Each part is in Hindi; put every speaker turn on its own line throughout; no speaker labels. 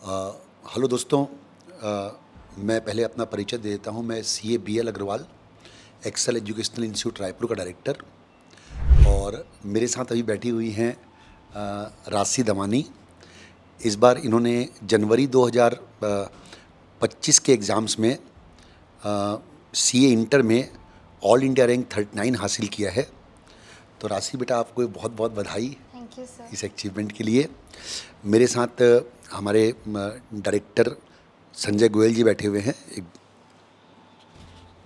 हेलो दोस्तों। मैं पहले अपना परिचय दे देता हूँ। मैं CA BL Agrawal, Excel educational institute Raipur का डायरेक्टर। और मेरे साथ अभी बैठी हुई हैं राशि दमानी। इस बार इन्होंने जनवरी 2025 के एग्ज़ाम्स में सीए इंटर में ऑल इंडिया रैंक 39 हासिल किया है। तो राशि बेटा, आपको बहुत बहुत बधाई
थैंक यू सर।
इस अचीवमेंट के लिए। मेरे साथ हमारे डायरेक्टर संजय गोयल जी बैठे हुए हैं।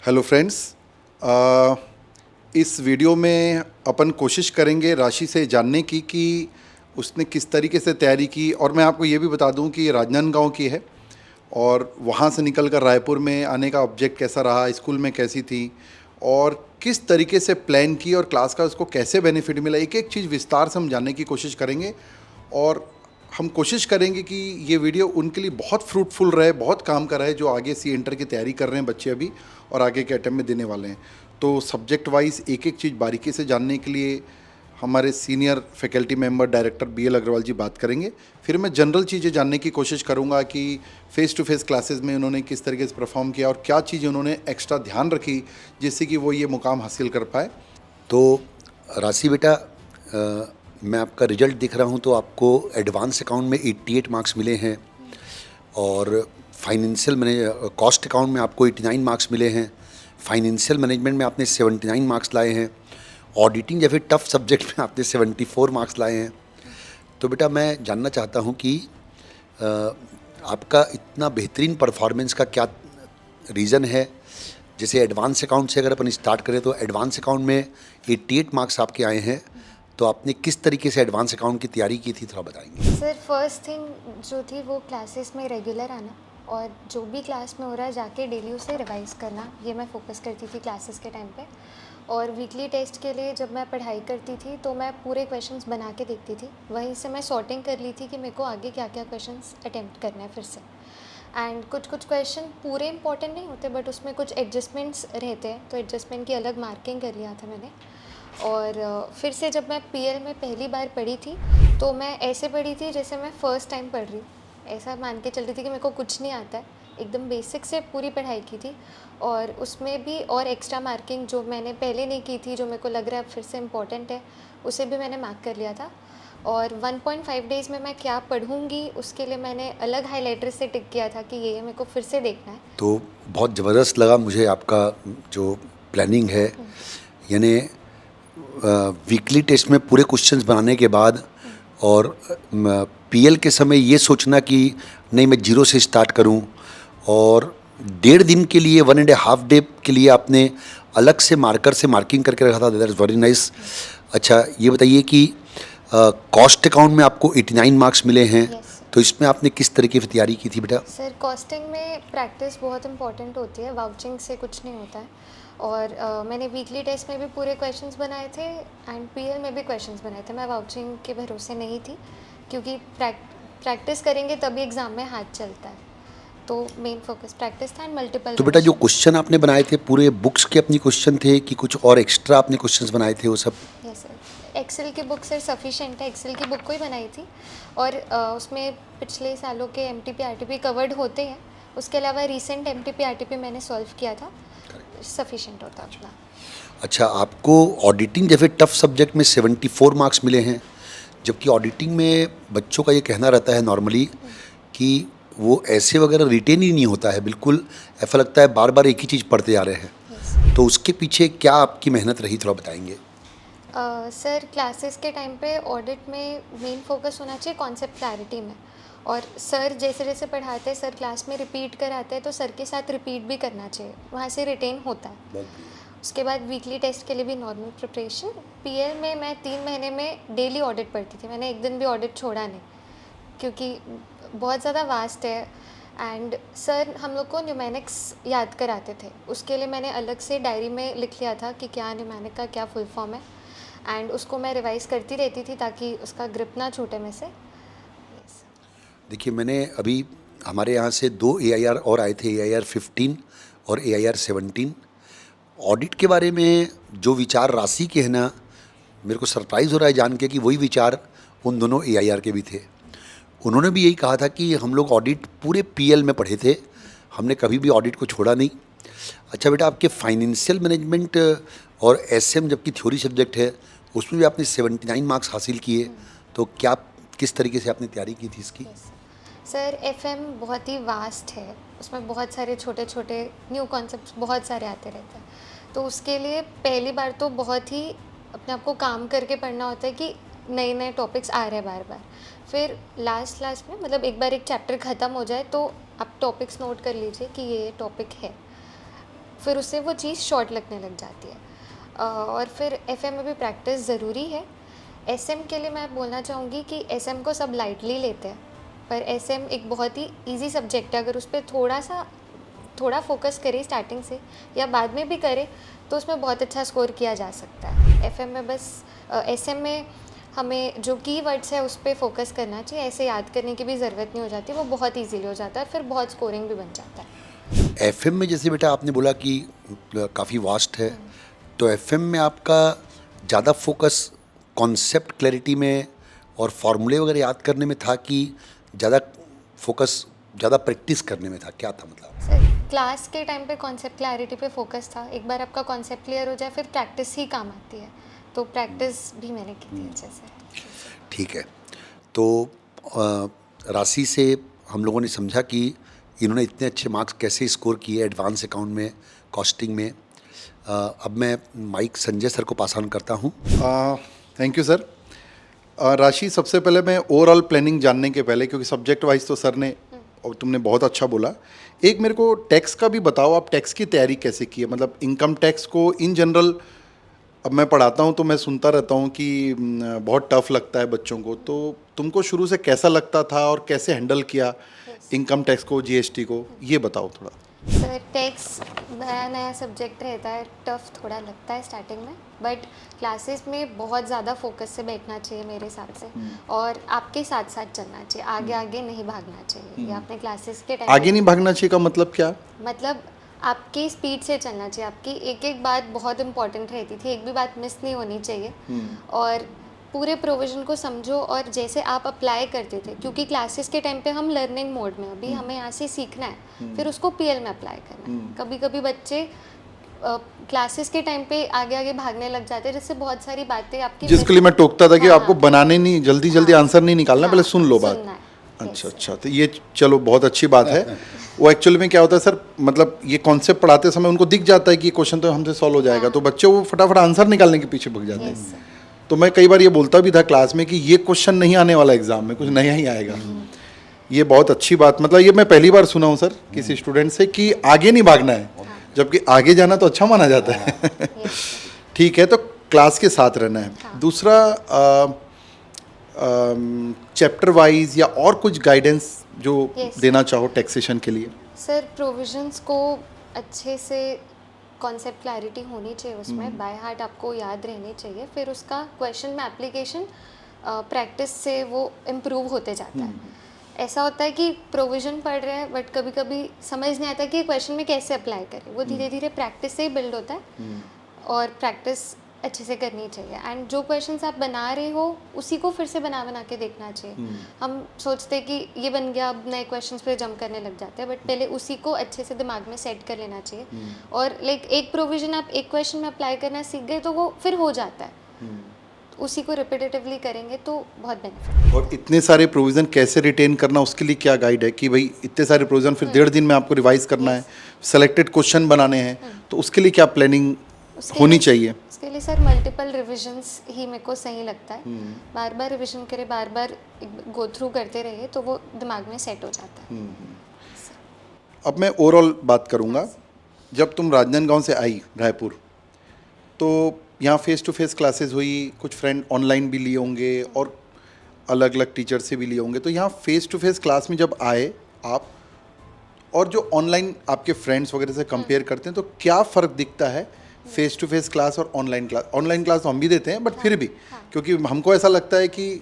हेलो फ्रेंड्स, इस वीडियो में अपन कोशिश करेंगे राशि से जानने की कि उसने किस तरीके से तैयारी की। और मैं आपको ये भी बता दूं कि ये राजनांदगांव की है और वहाँ से निकलकर रायपुर में आने का ऑब्जेक्ट कैसा रहा, स्कूल में कैसी थी और किस तरीके से प्लान की और क्लास का उसको कैसे बेनिफिट मिला, एक एक चीज़ विस्तार से हम जानने की कोशिश करेंगे। और हम कोशिश करेंगे कि ये वीडियो उनके लिए बहुत फ्रूटफुल रहे, बहुत काम का रहे, जो आगे सी इंटर की तैयारी कर रहे हैं बच्चे अभी और आगे के अटेम्प्ट में देने वाले हैं। तो सब्जेक्ट वाइज एक एक चीज़ बारीकी से जानने के लिए हमारे senior faculty member director BL Agarwal ji बात करेंगे। फिर मैं जनरल चीज़ें जानने की कोशिश करूंगा कि फ़ेस टू फेस क्लासेस में उन्होंने किस तरीके से परफॉर्म किया और क्या चीज़ें उन्होंने एक्स्ट्रा ध्यान रखी जिससे कि वो ये मुकाम हासिल कर पाए।
तो राशि बेटा, मैं आपका रिजल्ट दिख रहा हूँ तो आपको एडवांस अकाउंट में 88 मार्क्स मिले हैं और फाइनेंशियल मैनेज कॉस्ट अकाउंट में आपको 89 मार्क्स मिले हैं। फाइनेंशियल मैनेजमेंट में आपने 79 मार्क्स लाए हैं। ऑडिटिंग या फिर टफ सब्जेक्ट में आपने 74 मार्क्स लाए हैं। तो बेटा, मैं जानना चाहता हूँ कि आपका इतना बेहतरीन परफॉर्मेंस का क्या रीज़न है। जैसे एडवांस अकाउंट से अगर अपन स्टार्ट करें तो एडवांस अकाउंट में 88 मार्क्स आपके आए हैं। तो आपने किस तरीके से एडवांस अकाउंट की तैयारी की थी, थोड़ा बताएंगे।
सर फर्स्ट थिंग जो थी वो क्लासेस में रेगुलर आना और जो भी क्लास में हो रहा है जाके डेली उसे रिवाइज करना, ये मैं फोकस करती थी क्लासेस के टाइम पे। और वीकली टेस्ट के लिए जब मैं पढ़ाई करती थी तो मैं पूरे क्वेश्चंस बना के देखती थी। वहीं से मैं सॉर्टिंग कर ली थी कि मेरे को आगे क्या क्या क्वेश्चंस अटेम्प्ट करना है फिर से। एंड कुछ कुछ क्वेश्चन पूरे इंपॉर्टेंट नहीं होते बट उसमें कुछ एडजस्टमेंट्स रहते हैं, तो एडजस्टमेंट की अलग मार्किंग कर लिया था मैंने। और फिर से जब मैं पीएल में पहली बार पढ़ी थी तो मैं ऐसे पढ़ी थी जैसे मैं फ़र्स्ट टाइम पढ़ रही हूँ। ऐसा मान के चल रही थी कि मेरे को कुछ नहीं आता है, एकदम बेसिक से पूरी पढ़ाई की थी। और उसमें भी और एक्स्ट्रा मार्किंग जो मैंने पहले नहीं की थी, जो मेरे को लग रहा है फिर से इम्पॉर्टेंट है, उसे भी मैंने मार्क कर लिया था। और 1.5 डेज़ में मैं क्या पढ़ूँगी उसके लिए मैंने अलग हाईलाइटर से टिक किया था कि ये मेरे को फिर से देखना है।
तो बहुत ज़बरदस्त लगा मुझे आपका जो प्लानिंग है। यानी वीकली टेस्ट में पूरे क्वेश्चंस बनाने के बाद और पीएल के समय ये सोचना कि नहीं, मैं जीरो से स्टार्ट करूं, और 1.5 दिन के लिए 1.5 डे के लिए आपने अलग से मार्कर से मार्किंग करके रखा था। That is very nice. अच्छा, ये बताइए कि कॉस्ट अकाउंट में आपको 89 मार्क्स मिले हैं।
यस
तो इसमें आपने किस तरीके से तैयारी की थी बेटा?
सर, कॉस्टिंग में प्रैक्टिस बहुत इंपॉर्टेंट होती है, वाउचिंग से कुछ नहीं होता है। और मैंने वीकली टेस्ट में भी पूरे क्वेश्चंस बनाए थे एंड पीएल में भी क्वेश्चंस बनाए थे। मैं वाउचिंग के भरोसे नहीं थी क्योंकि प्रैक्टिस करेंगे तभी एग्ज़ाम में हाथ चलता है। तो मेन फोकस प्रैक्टिस था एंड मल्टीपल।
तो बेटा, जो क्वेश्चन आपने बनाए थे पूरे बुक्स के अपनी क्वेश्चन थे कि कुछ और एक्स्ट्रा आपने क्वेश्चंस बनाए थे वो सब?
यस सर, एक्सेल की बुक सर सफिशेंट है, एक्सेल की बुक को ही बनाई थी। और उसमें पिछले सालों के एमटीपी आरटीपी कवर्ड होते हैं, उसके अलावा रीसेंट एमटीपी आरटीपी मैंने सॉल्व किया था, सफिशेंट होता अपना।
अच्छा, आपको ऑडिटिंग जैसे टफ सब्जेक्ट में 74 मार्क्स मिले हैं, जबकि ऑडिटिंग में बच्चों का ये कहना रहता है नॉर्मली कि वो ऐसे वगैरह रिटेन ही नहीं होता है, बिल्कुल ऐसा लगता है बार बार एक ही चीज़ पढ़ते जा रहे हैं।
यस
तो उसके पीछे क्या आपकी मेहनत रही, थोड़ा बताएंगे।
सर, क्लासेस के टाइम पे ऑडिट में मेन फोकस होना चाहिए कॉन्सेप्ट क्लैरिटी में। और सर जैसे जैसे पढ़ाते हैं, सर क्लास में रिपीट कराते हैं तो सर के साथ रिपीट भी करना चाहिए, वहाँ से रिटेन होता है। उसके बाद वीकली टेस्ट के लिए भी नॉर्मल प्रिपरेशन। पीएल में मैं 3 महीने में डेली ऑडिट पढ़ती थी, मैंने एक दिन भी ऑडिट छोड़ा नहीं क्योंकि बहुत ज़्यादा वास्ट है। एंड सर हम लोग को न्यूमेरिक्स याद कराते थे, उसके लिए मैंने अलग से डायरी में लिख लिया था कि क्या न्यूमेरिक का क्या फुल फॉर्म है, एंड उसको मैं रिवाइज करती रहती थी ताकि उसका ग्रिप ना छूटे मेरे से। यस
देखिए, मैंने अभी हमारे यहाँ से 2 AIR और आए थे, AIR 15 और AIR 17। ऑडिट के बारे में जो विचार राशि के हैं ना, मेरे को सरप्राइज़ हो रहा है जान के कि वही विचार उन दोनों AIR के भी थे। उन्होंने भी यही कहा था कि हम लोग ऑडिट पूरे पीएल में पढ़े थे, हमने कभी भी ऑडिट को छोड़ा नहीं। अच्छा बेटा, आपके फाइनेंशियल मैनेजमेंट और एसएम जबकि थ्योरी सब्जेक्ट है, उसमें भी आपने 79 मार्क्स हासिल किए, तो क्या किस तरीके से आपने तैयारी की थी इसकी?
सर एफएम बहुत ही वास्ट है, उसमें बहुत सारे छोटे छोटे न्यू कॉन्सेप्ट्स बहुत सारे आते रहते हैं, तो उसके लिए पहली बार तो बहुत ही अपने आप को काम करके पढ़ना होता है कि नए नए टॉपिक्स आ रहे हैं बार बार। फिर लास्ट में मतलब एक बार एक चैप्टर ख़त्म हो जाए तो आप टॉपिक्स नोट कर लीजिए कि ये टॉपिक है, फिर उससे वो चीज़ शॉर्ट लगने लग जाती है। और फिर एफएम में भी प्रैक्टिस ज़रूरी है। एसएम के लिए मैं बोलना चाहूँगी कि एसएम को सब लाइटली लेते हैं, पर एसएम एक बहुत ही इजी सब्जेक्ट है, अगर उस पर थोड़ा फोकस करें स्टार्टिंग से या बाद में भी करें तो उसमें बहुत अच्छा स्कोर किया जा सकता है। एफएम में बस एसएम में हमें जो कीवर्ड्स है उस पर फोकस करना चाहिए, ऐसे याद करने की भी ज़रूरत नहीं हो जाती, वो बहुत ईजीली हो जाता है, फिर बहुत स्कोरिंग भी बन जाता है।
एफएम में जैसे बेटा आपने बोला कि काफ़ी वास्ट है, तो एफएम में आपका ज़्यादा फोकस कॉन्सेप्ट क्लैरिटी में और फॉर्मूले वगैरह याद करने में था कि ज़्यादा फोकस ज़्यादा प्रैक्टिस करने में था, क्या था मतलब?
सर क्लास के टाइम पे कॉन्सेप्ट क्लैरिटी पे फोकस था, एक बार आपका कॉन्सेप्ट क्लियर हो जाए फिर प्रैक्टिस ही काम आती है, तो प्रैक्टिस भी मैंने की थी अच्छे से।
ठीक है, तो राशि से हम लोगों ने समझा कि इन्होंने इतने अच्छे मार्क्स कैसे स्कोर किए एडवांस अकाउंट में, कॉस्टिंग में। अब मैं माइक संजय सर को पास ऑन करता हूँ।
Thank you sir. राशि, सबसे पहले मैं ओवरऑल प्लानिंग जानने के पहले, क्योंकि सब्जेक्ट वाइज तो सर ने और तुमने बहुत अच्छा बोला, एक मेरे को टैक्स का भी बताओ, आप टैक्स की तैयारी कैसे की है? मतलब इनकम टैक्स को इन जनरल अब मैं पढ़ाता हूँ तो मैं सुनता रहता हूँ कि बहुत टफ लगता है बच्चों को, तो तुमको शुरू से कैसा लगता था और कैसे हैंडल किया इनकम टैक्स को, जीएसटी को, ये बताओ थोड़ा।
सर टैक्स नया सब्जेक्ट रहता है, टफ थोड़ा लगता है स्टार्टिंग में, बट क्लासेस में बहुत ज़्यादा फोकस से बैठना चाहिए मेरे हिसाब से, और आपके साथ साथ चलना चाहिए, आगे आगे नहीं भागना चाहिए। ये आपने क्लासेस के टाइम
आगे नहीं भागना चाहिए का मतलब क्या?
मतलब आपकी स्पीड से चलना चाहिए, आपकी एक एक बात बहुत इंपॉर्टेंट रहती थी, एक भी बात मिस नहीं होनी चाहिए, और पूरे प्रोविज़न को समझो और जैसे आप अप्लाई करते थे, क्योंकि क्लासेस के टाइम पे हम लर्निंग मोड में, अभी हमें यहाँ से सीखना है, फिर उसको पीएल में अप्लाई करना है। कभी कभी बच्चे क्लासेस के टाइम पे आगे आगे भागने लग जाते हैं, जिससे बहुत सारी बातें आपकी,
जिसके लिए मैं टोकता था कि आपको बनाने नहीं, जल्दी जल्दी आंसर नहीं निकालना, पहले सुन लो बात।
सुनना है।
अच्छा अच्छा, तो ये चलो बहुत अच्छी बात है। वो एक्चुअली में क्या होता है सर, मतलब ये कॉन्सेप्ट पढ़ाते समय उनको दिख जाता है कि ये क्वेश्चन तो हमसे सॉल्व हो जाएगा, तो बच्चे वो फटाफट आंसर निकालने के पीछे भाग जाते हैं। तो मैं कई बार ये बोलता भी था क्लास में कि ये क्वेश्चन नहीं आने वाला एग्जाम में, कुछ नया ही आएगा। ये बहुत अच्छी बात, मतलब ये मैं पहली बार सुना हूँ सर किसी स्टूडेंट से कि आगे नहीं भागना है, जबकि आगे जाना तो अच्छा माना जाता है। ठीक है, तो क्लास के साथ रहना है। दूसरा, चैप्टर वाइज या और कुछ गाइडेंस जो देना चाहो टैक्सेशन के लिए?
सर प्रोविजंस को अच्छे से कॉन्सेप्ट क्लैरिटी होनी चाहिए, उसमें बाय हार्ट आपको याद रहनी चाहिए, फिर उसका क्वेश्चन में एप्लीकेशन प्रैक्टिस से वो इम्प्रूव होते जाता है। ऐसा होता है कि प्रोविज़न पढ़ रहे हैं बट कभी कभी समझ नहीं आता कि क्वेश्चन में कैसे अप्लाई करें, वो धीरे धीरे प्रैक्टिस से ही बिल्ड होता है, और प्रैक्टिस अच्छे से करनी चाहिए। एंड जो क्वेश्चंस आप बना रहे हो उसी को फिर से बना के देखना चाहिए। हम सोचते हैं कि ये बन गया, अब नए क्वेश्चंस पे जंप करने लग जाते हैं, बट पहले उसी को अच्छे से दिमाग में सेट कर लेना चाहिए, और एक प्रोविज़न आप एक क्वेश्चन में अप्लाई करना सीख गए तो वो फिर हो जाता है, उसी को रिपीटेटिवली करेंगे तो बहुत बेनिफिट।
और इतने सारे प्रोविज़न कैसे रिटेन करना, उसके लिए क्या गाइड है कि भाई इतने सारे प्रोविज़न फिर 1.5 दिन में आपको रिवाइज करना है, सेलेक्टेड क्वेश्चन बनाने हैं, तो उसके लिए क्या प्लानिंग होनी चाहिए?
उसके लिए सर मल्टीपल रिविजन्स ही मेरे को सही लगता है, बार बार रिविजन करें, बार बार गो थ्रू करते रहिए तो वो दिमाग में सेट हो जाता है।
अब मैं ओवरऑल बात करूँगा, जब तुम राजनांदगांव से आई रायपुर, तो यहाँ फेस टू फेस क्लासेस हुई, कुछ फ्रेंड ऑनलाइन भी लिए होंगे और अलग अलग टीचर से भी लिए होंगे, तो यहाँ फेस टू फेस क्लास में जब आए आप और जो ऑनलाइन आपके फ्रेंड्स वगैरह से कंपेयर करते हैं, तो क्या फ़र्क दिखता है फेस टू फेस क्लास और ऑनलाइन क्लास? ऑनलाइन क्लास तो हम भी देते हैं, बट फिर भी क्योंकि हमको ऐसा लगता है कि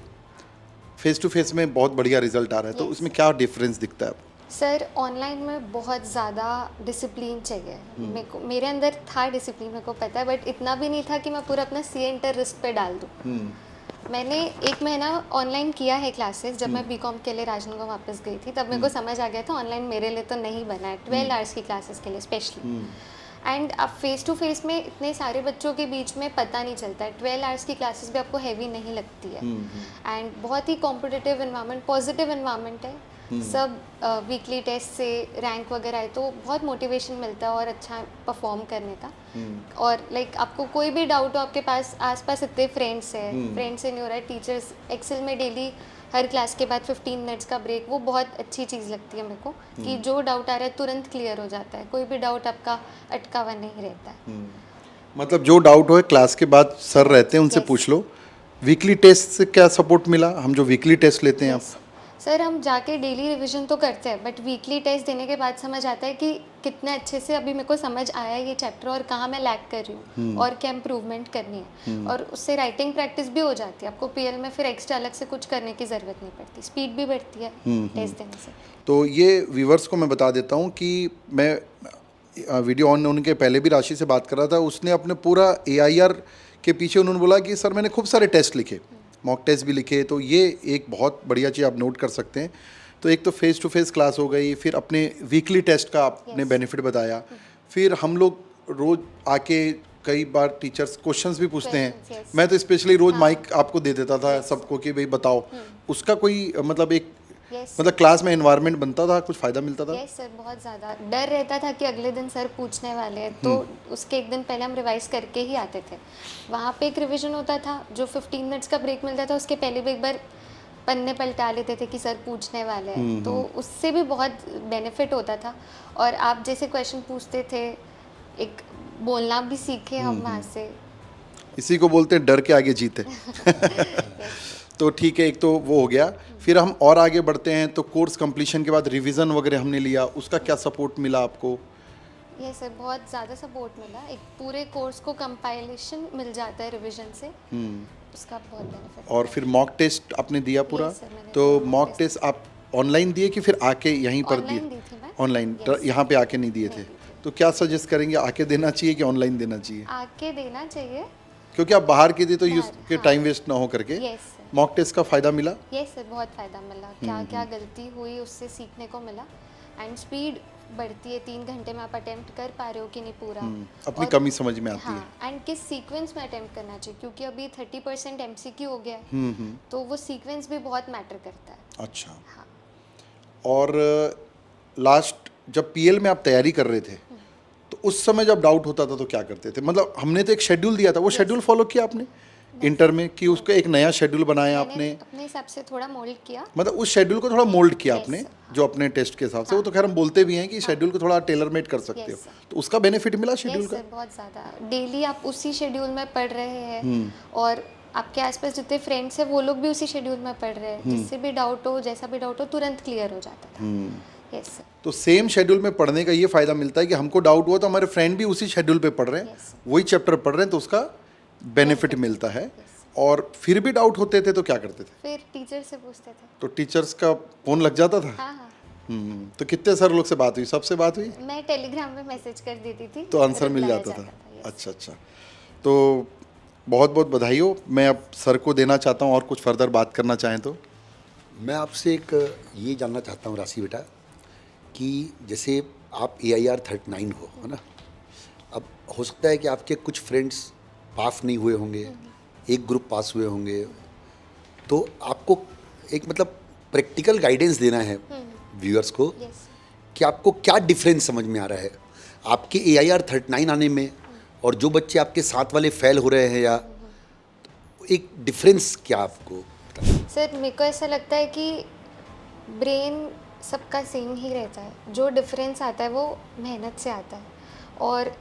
फेस टू फेस में बहुत बढ़िया रिजल्ट आ रहा है, तो उसमें क्या डिफरेंस दिखता है आपको?
सर ऑनलाइन में बहुत ज़्यादा डिसिप्लिन चाहिए, मेरे अंदर था डिसिप्लिन, मेरे को पता है, बट इतना भी नहीं था कि मैं पूरा अपना सी इंटर रिस्क पे डाल दूँ। मैंने 1 महीना ऑनलाइन किया है क्लासेस। जब मैं बीकॉम के लिए राजनांदगांव वापस गई थी तब मेरे को समझ आ गया था ऑनलाइन मेरे लिए तो नहीं बना है, 12 आवर्स की क्लासेस के लिए स्पेशली। एंड अब फेस टू फेस में इतने सारे बच्चों के बीच में पता नहीं चलता है, 12 आवर्स की क्लासेस भी आपको हैवी नहीं लगती है। एंड बहुत ही कॉम्पिटिटिव इन्वायरमेंट, पॉजिटिव इन्वायरमेंट है। सब वीकली टेस्ट से रैंक वगैरह आए तो बहुत मोटिवेशन मिलता है और अच्छा परफॉर्म करने का। और लाइक आपको कोई भी डाउट हो, आपके पास आसपास इतने फ्रेंड्स हैं, फ्रेंड्स से नहीं हो रहा है, टीचर्स एक्सेल में डेली हर क्लास के बाद 15 मिनट्स का ब्रेक, वो बहुत अच्छी चीज़ लगती है मेरे को कि जो डाउट आ रहा है तुरंत क्लियर हो जाता है, कोई भी डाउट आपका अटका हुआ नहीं रहता है।
मतलब जो डाउट हो क्लास के बाद सर रहते हैं उनसे
Yes.
पूछ लो। वीकली टेस्ट से क्या सपोर्ट मिला? हम जो वीकली टेस्ट लेते हैं आप,
सर हम जाके डेली रिवीजन तो करते हैं बट वीकली टेस्ट देने के बाद समझ आता है कि कितने अच्छे से अभी मेरे को समझ आया ये चैप्टर और कहाँ मैं लैग कर रही हूँ और क्या इम्प्रूवमेंट करनी है। और उससे राइटिंग प्रैक्टिस भी हो जाती है, आपको पीएल में फिर एक्स्ट्रा अलग से कुछ करने की ज़रूरत नहीं पड़ती, स्पीड भी बढ़ती है टेस्ट देने से।
तो ये व्यूवर्स को मैं बता देता हूँ कि मैं वीडियो ऑन होने के पहले भी राशि से बात कर रहा था। उसने अपने पूरा AIR के पीछे उन्होंने बोला कि सर मैंने खूब सारे टेस्ट लिखे, मॉक टेस्ट भी लिखे। तो ये एक बहुत बढ़िया चीज़ आप नोट कर सकते हैं। तो एक तो फेस टू फेस क्लास हो गई, फिर अपने वीकली टेस्ट का आपने बेनिफिट बताया, फिर हम लोग रोज़ आके कई बार टीचर्स क्वेश्चंस भी पूछते हैं।
Questions,
मैं तो स्पेशली रोज़ माइक आपको दे देता था सबको कि भाई बताओ। उसका कोई मतलब एक मतलब क्लास में एनवायरनमेंट बनता था, कुछ फ़ायदा मिलता था?
यस सर, बहुत ज़्यादा डर रहता था कि अगले दिन सर पूछने वाले हैं, तो उसके एक दिन पहले हम रिवाइज करके ही आते थे। वहाँ पे एक रिवीजन होता था, जो 15 मिनट्स का ब्रेक मिलता था उसके पहले भी एक बार पन्ने पलटा लेते थे कि सर पूछने वाले हैं, तो उससे भी बहुत बेनिफिट होता था। और आप जैसे क्वेश्चन पूछते थे, एक बोलना भी सीखे हम वहाँ से।
इसी को बोलते हैं डर के आगे जीते। तो ठीक है, एक तो वो हो गया। फिर हम और आगे बढ़ते हैं तो कोर्स कंप्लीशन के बाद रिवीजन वगैरह हमने लिया, उसका क्या सपोर्ट मिला आपको?
ये सर बहुत ज़्यादा सपोर्ट मिला, एक पूरे कोर्स को कंपाइलेशन मिल जाता है रिवीजन से, उसका बहुत बेनिफिट।
और फिर मॉक टेस्ट आपने दिया पूरा?
Yes, sir, मैंने
तो
पूरा
मॉक
mock
टेस्ट आप ऑनलाइन दिए कि फिर आके यहीं पर
ऑनलाइन
दिए?
दी थी मैं।
ऑनलाइन।
Yes.
यहाँ पे आके नहीं दिए थे? तो क्या सजेस्ट करेंगे, आके देना चाहिए कि ऑनलाइन देना चाहिए?
आके देना चाहिए।
क्योंकि आप बाहर के थे तो यूज
बाहर,
के
हाँ।
टाइम वेस्ट ना हो करके।
यस सर,
मॉक टेस्ट का फ़ायदा मिला?
यस सर, बहुत फ़ायदा मिला, क्या क्या गलती हुई उससे सीखने को मिला। एंड स्पीड बढ़ती है, 3 घंटे में आप अटेम्प्ट कर पा रहे हो कि नहीं पूरा।
अपनी
और-
कमी समझ में आती है।
हाँ, एंड किस सीक्वेंस में अटेम्प्ट करना चाहिए, क्योंकि अभी 30% MCQ हो गया है, तो वो सीक्वेंस भी बहुत मैटर करता है।
अच्छा।
हाँ।
और लास्ट जब PL में आप तैयारी कर रहे थे तो उस समय जब डाउट होता था तो क्या करते थे? मतलब हमने तो एक शेड्यूल दिया था, वो शेड्यूल फॉलो किया आपने इंटर में कि उसको एक नया शेड्यूल बनाया आपने?
मैंने अपने हिसाब से थोड़ा मोल्ड किया।
मतलब उस शेड्यूल को थोड़ा मोल्ड किया
Yes,
आपने
sir.
जो अपने टेस्ट के हिसाब से। वो तो खैर हम बोलते भी हैं कि शेड्यूल को थोड़ा टेलर मेड कर सकते
Yes,
हो,
sir.
तो उसका बेनिफिट मिला शेड्यूल
यस
का?
सर, बहुत ज़्यादा। डेली आप उसी शेड्यूल में पढ़ रहे हैं और आपके आसपास जितने फ्रेंड्स हैं वो लोग भी उसी शेड्यूल में पढ़ रहे हैं, जिससे भी डाउट हो, जैसा भी डाउट हो, तुरंत क्लियर हो जाता था। Yes sir.
तो सेम शेड्यूल में पढ़ने का ये फ़ायदा मिलता है कि हमको डाउट हुआ तो हमारे फ्रेंड भी उसी शेड्यूल पे पढ़ रहे हैं,
Yes, sir.
वही चैप्टर पढ़ रहे हैं, तो उसका बेनिफिट मिलता है। और फिर भी डाउट होते थे तो क्या करते थे?
फिर टीचर से पूछते थे।
तो टीचर्स का फ़ोन लग जाता था?
हाँ हाँ,
तो कितने सारे लोग से बात हुई? सबसे बात हुई
मैं टेलीग्राम में मैसेज कर देती थी
तो आंसर मिल
reply आ
जाता था?
yes.
अच्छा अच्छा। तो बहुत बहुत बधाई हो। मैं अब सर को देना चाहता हूँ, और कुछ फर्दर बात करना चाहें तो।
मैं आपसे एक ये जानना चाहता हूँ राशि बेटा कि जैसे आप AIR 39 हो, है ना? अब हो सकता है कि आपके कुछ फ्रेंड्स पास नहीं हुए होंगे, एक ग्रुप पास हुए होंगे, तो आपको एक मतलब प्रैक्टिकल गाइडेंस देना है व्यूअर्स को
यस।
कि आपको क्या डिफरेंस समझ में आ रहा है आपके AIR 39 आने में और जो बच्चे आपके साथ वाले फेल हो रहे हैं, या एक डिफरेंस क्या आपको?
सर मेरे को ऐसा लगता है कि ब्रेन सबका सेम ही रहता है, जो डिफरेंस आता है वो मेहनत से आता है। और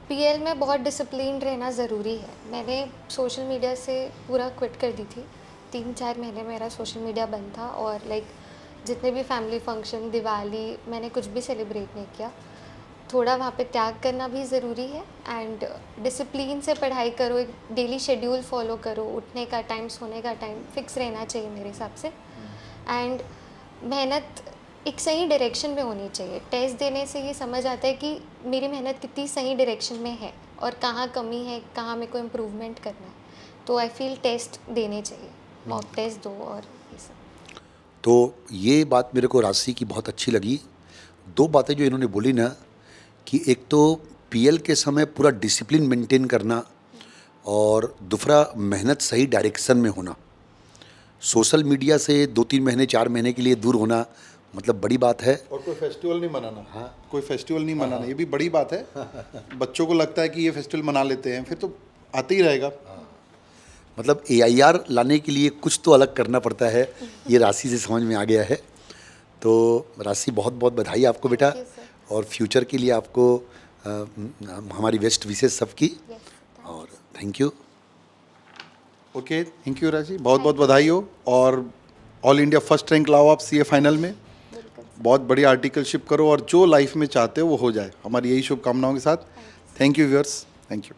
PL में बहुत डिसिप्लिन रहना ज़रूरी है। मैंने सोशल मीडिया से पूरा क्विट कर दी थी, 3-4 महीने मेरा सोशल मीडिया बंद था और लाइक जितने भी फैमिली फंक्शन, दिवाली, मैंने कुछ भी सेलिब्रेट नहीं किया। थोड़ा वहाँ पे त्याग करना भी ज़रूरी है एंड डिसिप्लिन से पढ़ाई करो, एक डेली शेड्यूल फॉलो करो, उठने का टाइम, सोने का टाइम फिक्स रहना चाहिए मेरे हिसाब से। एंड मेहनत एक सही डायरेक्शन में होनी चाहिए। टेस्ट देने से ये समझ आता है कि मेरी मेहनत कितनी सही डायरेक्शन में है और कहाँ कमी है, कहाँ मेरे को इम्प्रूवमेंट करना है। तो आई फील टेस्ट देने चाहिए, मॉक टेस्ट दो और ये सब।
तो ये बात मेरे को राशि की बहुत अच्छी लगी। दो बातें जो इन्होंने बोली ना, कि एक तो पीएल के समय पूरा डिसिप्लिन मेंटेन करना, और दूसरा मेहनत सही डायरेक्शन में होना। सोशल मीडिया से 2-3 महीने 4 महीने के लिए दूर होना मतलब बड़ी बात है।
और कोई फेस्टिवल नहीं मनाना। हाँ, कोई फेस्टिवल नहीं मनाना, ये भी बड़ी बात है। बच्चों को लगता है कि ये फेस्टिवल मना लेते हैं, फिर तो आते ही रहेगा।
मतलब AIR लाने के लिए कुछ तो अलग करना पड़ता है, ये राशि से समझ में आ गया है। तो राशि बहुत बहुत बधाई आपको बेटा,
Thank you, sir.
और फ्यूचर के लिए आपको हमारी बेस्ट विशेष सबकी,
Yes,
और thank you.
Okay, thank you राशि, बहुत बहुत बधाई हो, और ऑल इंडिया फर्स्ट रैंक लाओ आप CA फाइनल में।
बिल्कुल।
बहुत बड़ी आर्टिकलशिप करो और जो लाइफ में चाहते हो वो हो जाए, हमारी यही शुभकामनाओं के साथ। Thank you viewers, thank you.